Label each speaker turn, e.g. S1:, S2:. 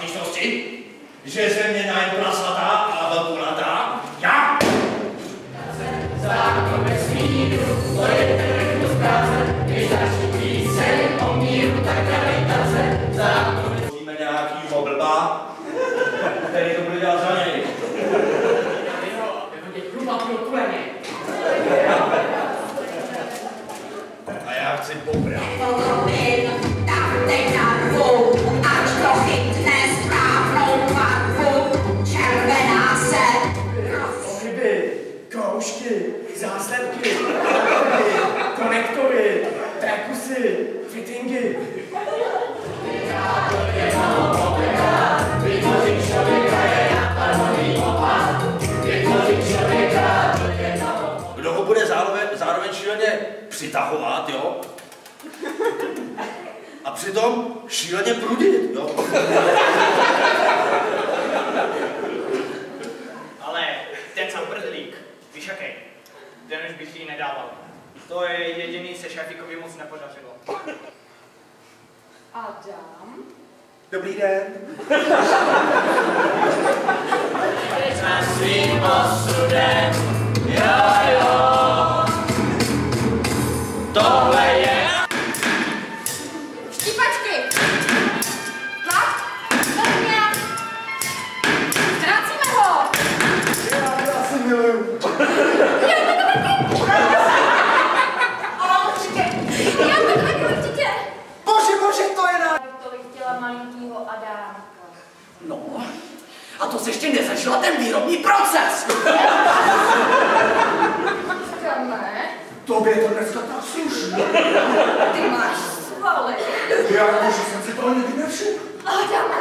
S1: vášničnosti, že země na jen prasatá a velkulatá, já?
S2: Zákon vesmíru, to je ten práce, když naši píseň o míru, tak gravitace.
S1: Víme nějakýho blba, který to bude dělat za něj.
S2: Jako tě chlupatýho tuleně.
S1: A já chci pobrat.
S3: Dej na ruku, ať to chytne správnou barvu, červená se.
S2: Pohyby, kroužky, záslepky, konektory, perkusy, fittingy.
S1: Kdo ho bude zároveň šíleně přitahovat, jo? A přitom šíleně prudit, jo?
S4: Ale ten sám prdlík, víš jaký? Ten už bych jí nedával. To je jediný, se šéfíkovi moc nepodařilo.
S5: Adam?
S1: Dobrý den.
S2: Za svým osudem, jo. Tohle je...
S5: Štípačky! Tlak! Vrně! Ztrácíme ho!
S1: Já si miluju.
S5: Já to taky určitě!
S2: Bože, to je na...
S5: To bych chtěla malinkýho Adámka.
S2: No, a to se ještě nezačala ten výrobní proces.
S5: Chceme?
S2: Tobě to dneska tak sluší.
S5: Ty máš svaly.
S2: Já že jsem si toho nikdy nevšiml.
S5: Adame!